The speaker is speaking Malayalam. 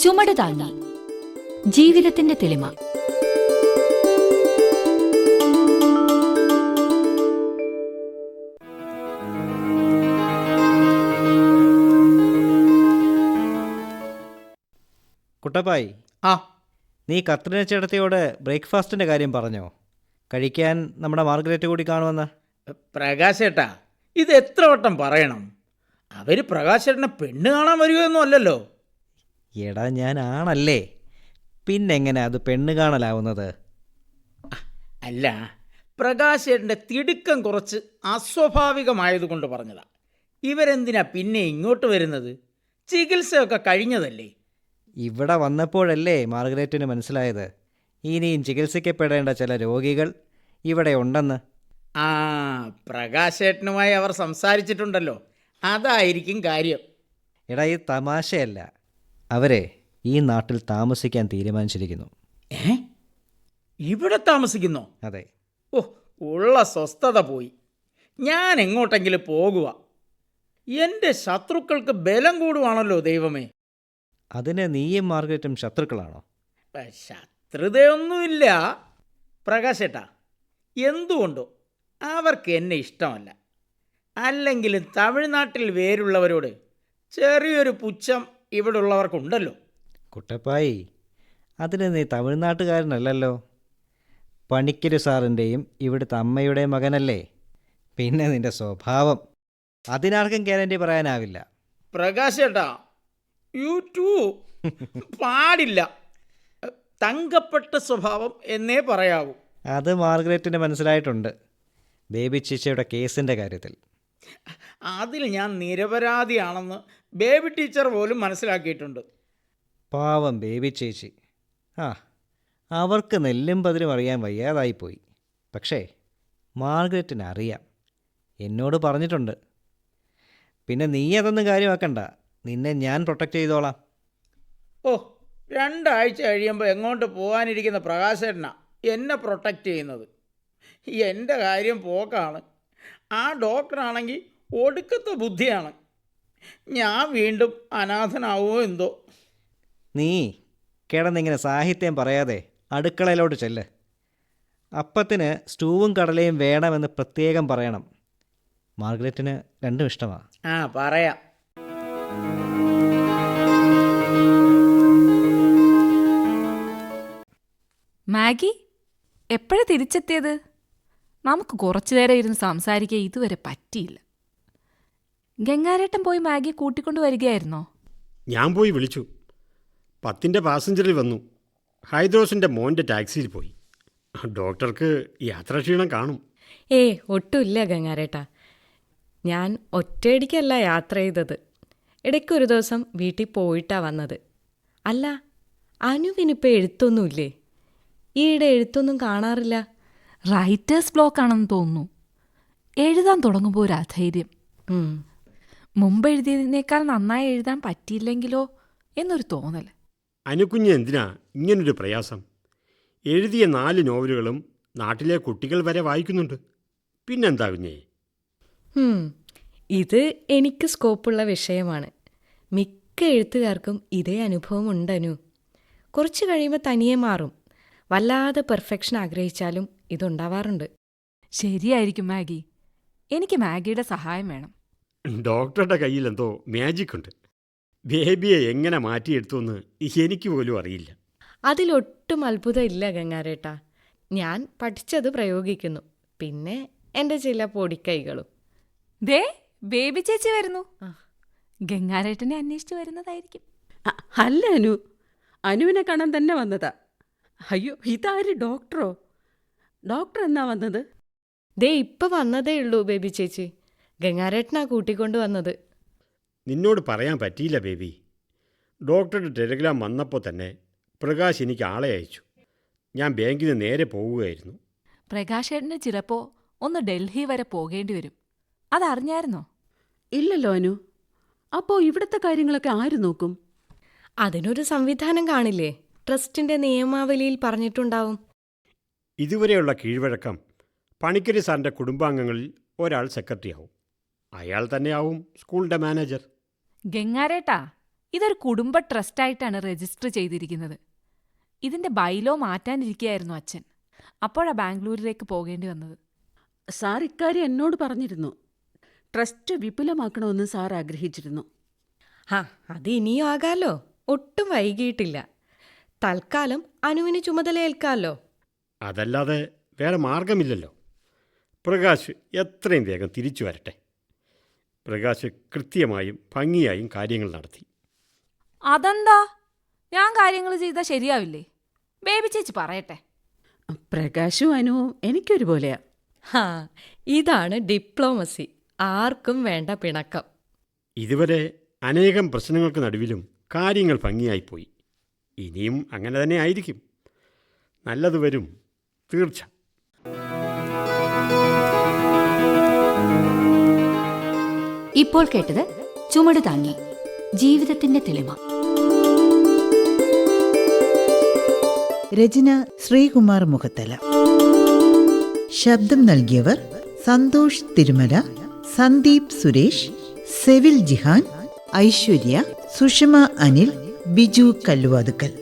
ചുമട് താങ്ങി ജീവിതത്തിന്റെ തെളിമ. കുട്ടപ്പായി, നീ കത്രിന ചേട്ടത്തിയോട് ബ്രേക്ക്ഫാസ്റ്റിൻ്റെ കാര്യം പറഞ്ഞോ? കഴിക്കാൻ നമ്മുടെ മാർഗരറ്റ് കൂടി കാണുമെന്ന്. പ്രകാശേട്ടാ, ഇത് എത്ര വട്ടം പറയണം? അവർ പ്രകാശേട്ടനെ പെണ്ണ് കാണാൻ വരികയൊന്നും അല്ലല്ലോ. എടാ, ഞാൻ ആണല്ലേ, പിന്നെങ്ങനെ അത് പെണ്ണ് കാണലാവുന്നത്? അല്ല, പ്രകാശേട്ടൻ്റെ തിടുക്കം കുറച്ച് അസ്വാഭാവികമായതുകൊണ്ട് പറഞ്ഞതാ. ഇവരെന്തിനാ പിന്നെ ഇങ്ങോട്ട് വരുന്നത്? ചികിത്സയൊക്കെ കഴിഞ്ഞതല്ലേ? ഇവിടെ വന്നപ്പോഴല്ലേ മാർഗരറ്റിന് മനസ്സിലായത് ഇനിയും ചികിത്സിക്കപ്പെടേണ്ട ചില രോഗികൾ ഇവിടെ ഉണ്ടെന്ന്. പ്രകാശേട്ടനുമായി അവർ സംസാരിച്ചിട്ടുണ്ടല്ലോ, അതായിരിക്കും കാര്യം. എടാ, ഈ തമാശയല്ല. അവരെ ഈ നാട്ടിൽ താമസിക്കാൻ തീരുമാനിച്ചിരിക്കുന്നു. ഇവിടെ താമസിക്കുന്നോ? അതെ. ഓ, ഉള്ള സ്വസ്ഥത പോയി. ഞാൻ എങ്ങോട്ടെങ്കിലും പോകുക. എൻ്റെ ശത്രുക്കൾക്ക് ബലം കൂടുവാണല്ലോ ദൈവമേ. അതിന് നീയും മാർഗരറ്റും ശത്രുക്കളാണോ? ശത്രുതയൊന്നുമില്ല പ്രകാശേട്ടാ. എന്തുകൊണ്ടോ അവർക്ക് എന്നെ ഇഷ്ടമല്ല. അല്ലെങ്കിലും തമിഴ്നാട്ടിൽ വേരുള്ളവരോട് ചെറിയൊരു പുച്ഛം ഇവിടെ ഉള്ളവർക്കുണ്ടല്ലോ. കുട്ടപ്പായി, അതിന് നീ തമിഴ്നാട്ടുകാരനല്ലല്ലോ. പണിക്കര് സാറിൻ്റെയും ഇവിടുത്തെ അമ്മയുടെ മകനല്ലേ. പിന്നെ നിന്റെ സ്വഭാവം അതിനാർക്കും ഗ്യാരണ്ടി പറയാനാവില്ല. പ്രകാശേട്ടാ, യു ടു പാടില്ല. തങ്കപ്പെട്ട സ്വഭാവം എന്നേ പറയാവൂ. അത് മാർഗരറ്റിന് മനസ്സിലായിട്ടുണ്ട്, ബേബി ചേച്ചിയുടെ കേസിൻ്റെ കാര്യത്തിൽ. അതിൽ ഞാൻ നിരപരാധിയാണെന്ന് ബേബി ടീച്ചർ പോലും മനസ്സിലാക്കിയിട്ടുണ്ട്. പാവം ബേബി ചേച്ചി. അവർക്ക് നെല്ലും പതിരും അറിയാൻ വയ്യാതായിപ്പോയി. പക്ഷേ മാർഗരറ്റിന് അറിയാം, എന്നോട് പറഞ്ഞിട്ടുണ്ട്. പിന്നെ നീ അതൊന്നും കാര്യമാക്കണ്ട, നിന്നെ ഞാൻ പ്രൊട്ടക്റ്റ് ചെയ്തോളാം. 2 ആഴ്ച കഴിയുമ്പോൾ എങ്ങോട്ട് പോകാനിരിക്കുന്ന പ്രകാശേട്ടനാ എന്നെ പ്രൊട്ടക്റ്റ് ചെയ്യുന്നത്. എൻ്റെ കാര്യം പോക്കാണ്. ആ ഡോക്ടറാണെങ്കിൽ ഒടുക്കത്തെ ബുദ്ധിയാണ്. ഞാൻ വീണ്ടും അനാഥനാവുമോ എന്തോ. നീ കിടന്നിങ്ങനെ സാഹിത്യം പറയാതെ അടുക്കളയിലോട്ട് ചെല്ല്. അപ്പത്തിന് സ്റ്റൂവും കടലയും വേണമെന്ന് പ്രത്യേകം പറയണം. മാർഗരറ്റിന് രണ്ടും ഇഷ്ടമാണ്. പറയാം. മാഗി എപ്പോഴാണ് തിരിച്ചെത്തിയത്? നമുക്ക് കുറച്ചു നേരം ഇരുന്ന് സംസാരിക്കാൻ ഇതുവരെ പറ്റിയില്ല. ഗംഗാരേട്ടൻ പോയി മാഗി കൂട്ടിക്കൊണ്ട് വരികയായിരുന്നോ? ഞാൻ പോയി വിളിച്ചു. 10ന്റെ പാസഞ്ചറിൽ വന്നു. ഹൈദ്രോസിൻ്റെ മോൻ്റെ ടാക്സിയിൽ പോയി. ഡോക്ടർക്ക് യാത്രാക്ഷീണം കാണും. ഒട്ടുമില്ല ഗംഗാരേട്ടാ. ഞാൻ ഒറ്റയടിക്കല്ല യാത്ര ചെയ്തത്. ഇടയ്ക്കൊരു ദിവസം വീട്ടിൽ പോയിട്ടാണ് വന്നത്. അല്ല, അനുവിനിപ്പോൾ എഴുത്തൊന്നുമില്ലേ? ഈയിടെ എഴുത്തൊന്നും കാണാറില്ല. റൈറ്റേഴ്സ് ബ്ലോക്ക് ആണെന്ന് തോന്നുന്നു. എഴുതാൻ തുടങ്ങുമ്പോൾ ഒരു അധൈര്യം. മുമ്പ് എഴുതിയതിനേക്കാൾ നന്നായി എഴുതാൻ പറ്റിയില്ലെങ്കിലോ എന്നൊരു തോന്നൽ. അനുക്കുഞ്ഞ് എന്തിനാ ഇങ്ങനൊരു പ്രയാസം? എഴുതിയ 4 നോവലുകളും നാട്ടിലെ കുട്ടികൾ വരെ വായിക്കുന്നുണ്ട്. പിന്നെന്താ കുഞ്ഞേ? ഇത് എനിക്ക് സ്കോപ്പുള്ള വിഷയമാണ്. മിക്ക എഴുത്തുകാർക്കും ഇതേ അനുഭവം ഉണ്ടനു. കുറച്ച് കഴിയുമ്പോൾ തനിയെ മാറും. വല്ലാതെ പെർഫെക്ഷൻ ആഗ്രഹിച്ചാലും ഇതുണ്ടാവാറുണ്ട്. ശരിയായിരിക്കും മാഗി. എനിക്ക് മാഗിയുടെ സഹായം വേണം. ഡോക്ടറുടെ കയ്യിൽ എന്തോ മാജിക് ഉണ്ട്. ബേബിയെ എങ്ങനെ മാറ്റിയെടുത്തുവെന്ന് എനിക്ക് പോലും അറിയില്ല. അതിലൊട്ടും അത്ഭുതമില്ല ഗംഗാരേട്ടാ. ഞാൻ പഠിച്ചത് പ്രയോഗിക്കുന്നു. പിന്നെ എൻ്റെ ചില പൊടിക്കൈകളും. ദേ, ബേബി ചേച്ചി വരുന്നു. ഗംഗാരേട്ടനെ അന്വേഷിച്ച് വരുന്നതായിരിക്കും. അല്ല, അനുവിനെ കാണാൻ തന്നെ വന്നതാ. അയ്യോ, ഇതാര്? ഡോക്ടറോ? ഡോക്ടർ എന്നാ വന്നത്? ദേ ഇപ്പം വന്നതേ ഉള്ളൂ ബേബി ചേച്ചി. ഗംഗാരേട്ടനാ കൂട്ടിക്കൊണ്ട് വന്നത്. നിന്നോട് പറയാൻ പറ്റിയില്ല ബേബി. ഡോക്ടറുടെ ടെലിഗ്രാം വന്നപ്പോൾ തന്നെ പ്രകാശ് എനിക്ക് ആളെ അയച്ചു. ഞാൻ ബാങ്കിൽ നിന്ന് നേരെ പോവുകയായിരുന്നു. പ്രകാശേട്ടന് ചിലപ്പോൾ ഒന്ന് ഡൽഹി വരെ പോകേണ്ടി വരും. അതറിഞ്ഞായിരുന്നോ? ഇല്ലല്ലോ അനു. അപ്പോൾ ഇവിടുത്തെ കാര്യങ്ങളൊക്കെ ആര് നോക്കും? അതിനൊരു സംവിധാനം കാണില്ലേ? ട്രസ്റ്റിൻ്റെ നിയമാവലിയിൽ പറഞ്ഞിട്ടുണ്ടാവും. ഇതുവരെയുള്ള കീഴ്വഴക്കം പണിക്കരി സാറിൻ്റെ കുടുംബാംഗങ്ങളിൽ ഒരാൾ സെക്രട്ടറി ആവും. അയാൾ തന്നെയാവും സ്കൂളിൻ്റെ മാനേജർ. ഗംഗാരേട്ടാ, ഇതൊരു കുടുംബ ട്രസ്റ്റായിട്ടാണ് രജിസ്റ്റർ ചെയ്തിരിക്കുന്നത്. ഇതിന്റെ ബൈലോ മാറ്റാനിരിക്കുകയായിരുന്നു അച്ഛൻ. അപ്പോഴാ ബാംഗ്ലൂരിലേക്ക് പോകേണ്ടി വന്നത്. സാർ ഇക്കാര്യം എന്നോട് പറഞ്ഞിരുന്നു. ട്രസ്റ്റ് വിപുലമാക്കണമെന്ന് സാർ ആഗ്രഹിച്ചിരുന്നു. ആ, അത് ഇനിയും ആകാലോ. ഒട്ടും വൈകിയിട്ടില്ല. തൽക്കാലം അനുവിന് ചുമതലയേൽക്കാമല്ലോ. അതല്ലാതെ വേറെ മാർഗമില്ലല്ലോ. പ്രകാശ് എത്രയും വേഗം തിരിച്ചു വരട്ടെ. പ്രകാശ് കൃത്യമായും ഭംഗിയായും കാര്യങ്ങൾ നടത്തി. അതെന്താ? ഞാൻ കാര്യങ്ങൾ ചെയ്താൽ ശരിയാവില്ലേ? ബേബി ചേച്ചി പറയട്ടെ. പ്രകാശും അനുവും എനിക്കൊരുപോലെയാ. ഹാ, ഇതാണ് ഡിപ്ലോമസി. ആർക്കും വേണ്ട പിണക്കം. ഇതുവരെ അനേകം പ്രശ്നങ്ങൾക്ക് നടുവിലും കാര്യങ്ങൾ ഭംഗിയായിപ്പോയി. ഇനിയും അങ്ങനെ തന്നെ ആയിരിക്കും. നല്ലത് വരും, തീർച്ച. ഇപ്പോൾ കേട്ടത് ചുമട് താങ്ങി, ജീവിതത്തിന്റെ തെളിമ. രചന ശ്രീകുമാർ മുഖത്തല. ശബ്ദം നൽകിയവർ സന്തോഷ് തിരുമല, സന്ദീപ് സുരേഷ്, സെവിൽ ജിഹാൻ, ഐശ്വര്യ, സുഷമ അനിൽ, ബിജു കല്ലുവാതുക്കൽ.